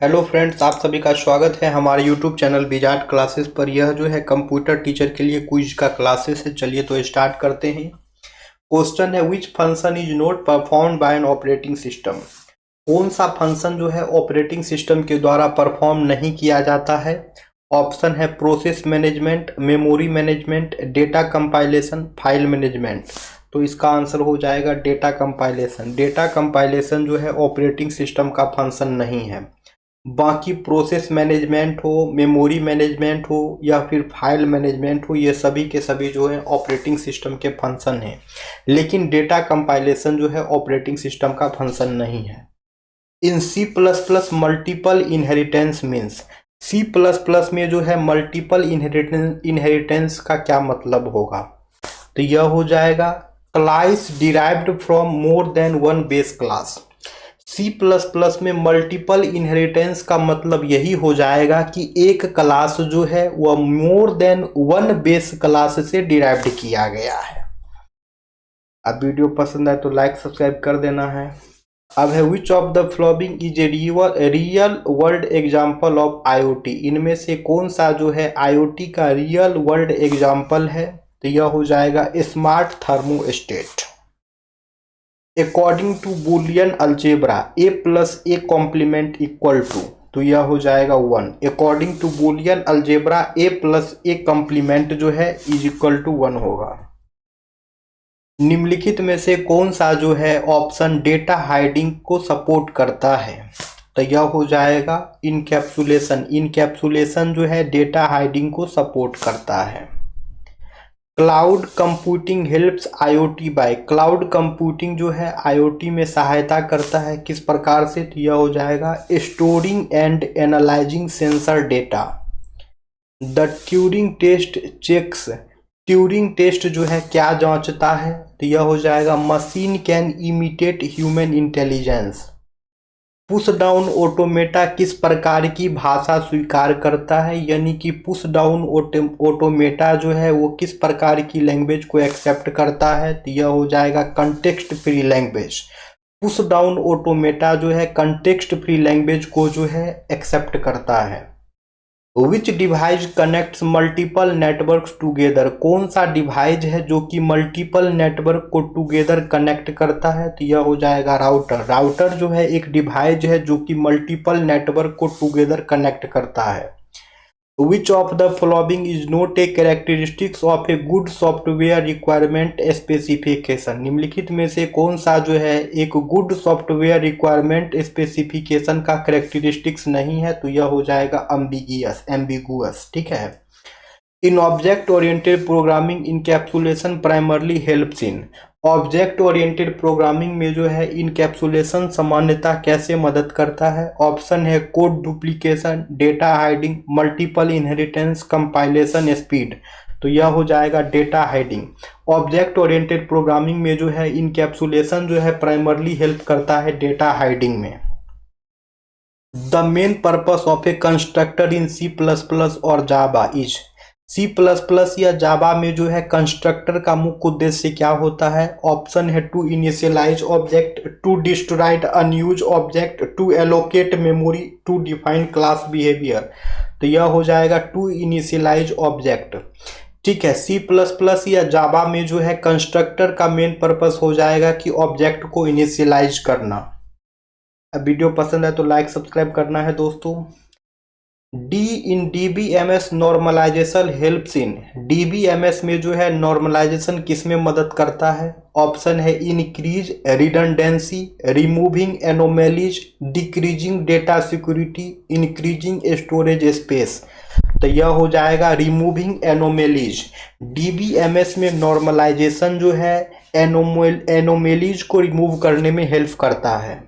Hello friends, आप सभी का स्वागत है हमारे यूट्यूब चैनल बीजाट क्लासेस पर। यह जो है कंप्यूटर टीचर के लिए क्विज का क्लासेस है। चलिए तो स्टार्ट करते हैं। क्वेश्चन है, which function is not performed by an operating system. कौन सा फंक्शन जो है ऑपरेटिंग सिस्टम के द्वारा परफॉर्म नहीं किया जाता है। ऑप्शन है process management, memory management, data compilation, file management. तो इसका आंसर हो जाएगा डेटा कंपाइलेशन। डेटा कंपाइलेशन जो है ऑपरेटिंग सिस्टम का फंक्शन नहीं है। बाकी प्रोसेस मैनेजमेंट हो, मेमोरी मैनेजमेंट हो या फिर फाइल मैनेजमेंट हो, ये सभी के सभी जो है ऑपरेटिंग सिस्टम के फंक्शन हैं। लेकिन डेटा कंपाइलेशन जो है ऑपरेटिंग सिस्टम का फंक्शन नहीं है। In C plus plus multiple inheritance means, C plus plus में जो है मल्टीपल इनहेरिटेंस का क्या मतलब होगा। तो यह हो जाएगा class derived from more than one base class. C plus plus में मल्टीपल इनहेरिटेंस का मतलब यही हो जाएगा कि एक क्लास जो है वह मोर देन वन बेस क्लास से डिराइव्ड किया गया है। अब वीडियो पसंद आए तो लाइक सब्सक्राइब कर देना है। अब है which of the following is a real world example of IoT. इनमें से कौन सा जो है आईओटी का रियल वर्ल्ड एग्जाम्पल है। तो यह हो जाएगा smart thermostat. According to Boolean algebra A plus A complement equal to, तो यह हो जाएगा 1। According to Boolean algebra A plus A complement जो है इज इक्वल टू 1 होगा। निम्नलिखित में से कौन सा जो है ऑप्शन डेटा हाइडिंग को सपोर्ट करता है। तो यह हो जाएगा इनकैप्सुलेशन। इनकैप्सुलेशन जो है डेटा हाइडिंग को सपोर्ट करता है। Cloud computing helps IoT by, cloud computing जो है आईओटी में सहायता करता है किस प्रकार से। तो यह हो जाएगा storing and analysing sensor data. The Turing test checks, Turing test जो है क्या जांचता है। तो यह हो जाएगा machine can imitate human intelligence. Push down automata किस प्रकार की भाषा स्वीकार करता है, यानी कि पुश डाउन ऑटोमेटा जो है वो किस प्रकार की लैंग्वेज को एक्सेप्ट करता है। तो यह हो जाएगा context free language. Push down automata जो है कंटेक्स्ट फ्री लैंग्वेज को जो है एक्सेप्ट करता है। विच device connects multiple networks together, कौन सा डिवाइस है जो कि मल्टीपल नेटवर्क को टुगेदर कनेक्ट करता है। तो यह हो जाएगा राउटर। राउटर जो है एक डिवाइस है जो कि मल्टीपल नेटवर्क को टुगेदर कनेक्ट करता है। Which of the following is not a characteristics of a good software requirement specification. निम्नलिखित में से कौन सा जो है एक गुड सॉफ्टवेयर रिक्वायरमेंट स्पेसिफिकेशन का कैरेक्टरिस्टिक्स नहीं है। तो यह हो जाएगा एम्बिगुअस। ठीक है। In object oriented programming encapsulation primarily helps in, object oriented programming में जो है इनकैप्सुलेशन सामान्यतः कैसे मदद करता है। ऑप्शन है code duplication, data hiding, multiple inheritance, compilation speed. तो यह हो जाएगा data hiding. Object oriented programming में जो है इनकैप्सुलेशन जो है प्राइमरली हेल्प करता है डेटा हाइडिंग में। The main purpose of a constructor in C plus plus और Java is, C plus plus या जावा में जो है कंस्ट्रक्टर का मुख्य उद्देश्य क्या होता है। ऑप्शन है to initialise object, to destroy unused object, to allocate memory, to define class behaviour. तो यह हो जाएगा टू इनिशियलाइज ऑब्जेक्ट। ठीक है। सी प्लस प्लस या जावा में जो है कंस्ट्रक्टर का मेन पर्पस हो जाएगा कि ऑब्जेक्ट को इनिशियलाइज करना। अब वीडियो पसंद है तो लाइक सब्सक्राइब करना है दोस्तों। D in DBMS normalisation helps in, DBMS में जो है नॉर्मलाइजेशन किस में मदद करता है। ऑप्शन है increase redundancy, removing anomalies, decreasing data security, increasing storage space. तो यह हो जाएगा रिमूविंग एनोमैलीज। डीबीएमएस में नॉर्मलाइजेशन जो है एनोमैलीज को रिमूव करने में हेल्प करता है।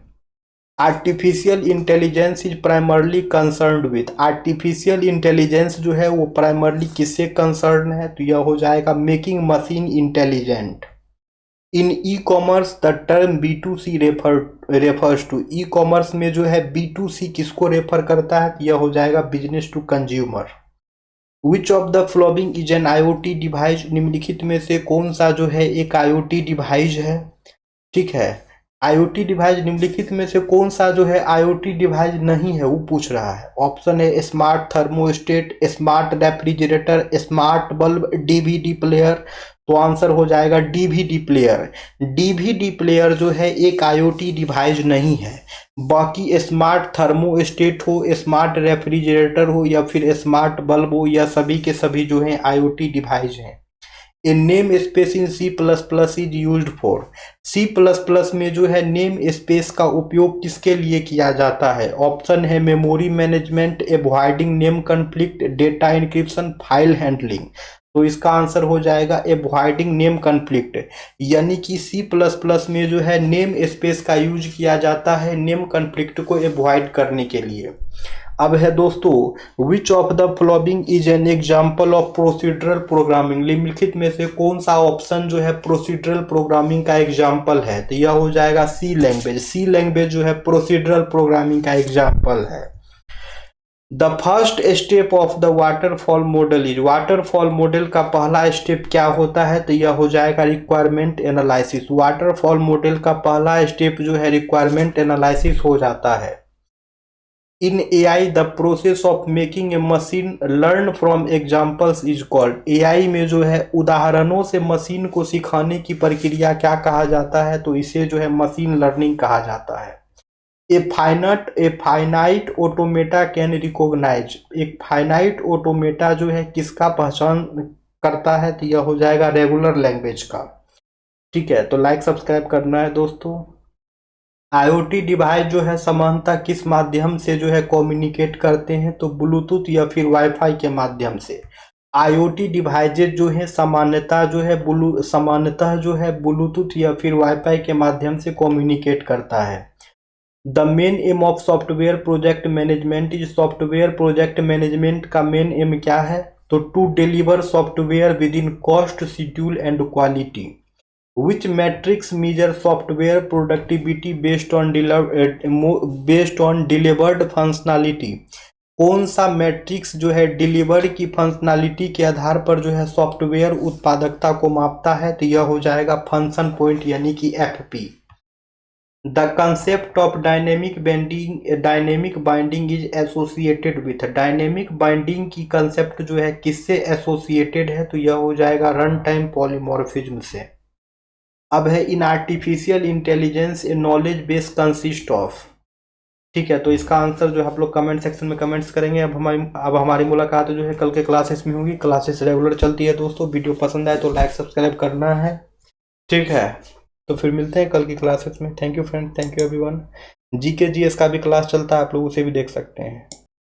Artificial intelligence is primarily concerned with, artificial intelligence जो है वो प्राइमरली किससे कंसर्न है। तो यह हो जाएगा making machine intelligent. In e commerce the term B2C refers to, e commerce में जो है B2C किसको रेफर करता है। तो यह हो जाएगा business to consumer. Which of the following is an IoT device, निम्नलिखित में से कौन सा जो है एक IoT डिवाइस है। ठीक है। आईओटी डिवाइस निम्नलिखित में से कौन सा जो है आईओटी डिवाइस नहीं है, वो पूछ रहा है। ऑप्शन है smart thermostat, smart refrigerator, smart bulb, DVD player. तो आंसर हो जाएगा डीवीडी प्लेयर। डीवीडी प्लेयर जो है एक आईओटी डिवाइस नहीं है। बाकी स्मार्ट थर्मोस्टेट हो, स्मार्ट रेफ्रिजरेटर हो या फिर स्मार्ट बल्ब हो, या सभी के सभी जो है आईओटी डिवाइस हैं। A namespace in C plus plus is use for. C plus plus में जो है नेम स्पेस का उपयोग किसके लिए किया जाता है? ऑप्शन है memory management, avoiding name conflict, data encryption, file handling. तो इसका आंसर हो जाएगा एवॉइडिंग नेम कन्फ्लिक्ट। यानी कि सी प्लस प्लस में जो है नेम स्पेस का यूज किया जाता है नेम कन्फ्लिक्ट को एवॉइड करने के लिए। अब है दोस्तों which of the following is an example of procedural programming. निम्नलिखित में से कौन सा ऑप्शन जो है प्रोसीडरल प्रोग्रामिंग का एग्जाम्पल है? तो यह हो जाएगा सी लैंग्वेज। सी लैंग्वेज जो है प्रोसीडरल प्रोग्रामिंग का एग्जाम्पल है। The first step of the waterfall model is. Waterfall model का पहला स्टेप क्या होता है? तो यह हो जाएगा रिक्वायरमेंट एनालिसिस। वाटरफॉल मॉडल का पहला स्टेप जो है रिक्वायरमेंट एनालिसिस हो जाता है। In AI the process of making a machine learn from examples is called. AI में जो है उदाहरणों से मशीन को सिखाने की प्रक्रिया क्या कहा जाता है? तो इसे जो है मशीन लर्निंग कहा जाता है। A finite automata can recognise. एक फाइनाइट ऑटोमेटा जो है किसका पहचान करता है? तो यह हो जाएगा रेगुलर लैंग्वेज का। ठीक है, तो लाइक सब्सक्राइब करना है दोस्तों। आईओटी डिवाइस जो है सामान्यतः किस माध्यम से जो है कम्युनिकेट करते हैं? तो ब्लूटूथ या फिर वाईफाई के माध्यम से। आईओटी डिवाइसेज जो है सामान्यतः जो है ब्लूटूथ या फिर वाईफाई के माध्यम से कम्युनिकेट करता है। The main aim of software project management is. Software project management का मेन एम क्या है? तो to deliver software within cost, schedule and quality. Which metrics measure software productivity based on delivered functionality? कौन सा matrix जो है deliver की functionality के आधार पर जो है सॉफ्टवेयर उत्पादकता को मापता है? तो यह हो जाएगा फंक्शन पॉइंट यानी कि FP. The concept of dynamic binding is associated with. Dynamic binding की कंसेप्ट जो है किससे एसोसिएटेड है? तो यह हो जाएगा रन टाइम पॉलीमॉर्फिज्म से। अब है in artificial intelligence A knowledge base consist of. ठीक है, तो इसका आंसर जो है आप लोग कमेंट सेक्शन में कमेंट्स करेंगे। अब हमारी मुलाकात जो है कल के क्लासेस में होगी। क्लासेस रेगुलर चलती है दोस्तों। वीडियो पसंद आए तो लाइक सब्सक्राइब करना है। ठीक है, तो फिर मिलते हैं कल की क्लासेस में। Thank you friend, thank you everyone. GK GS का भी क्लास चलता है, आप लोग उसे भी देख सकते हैं।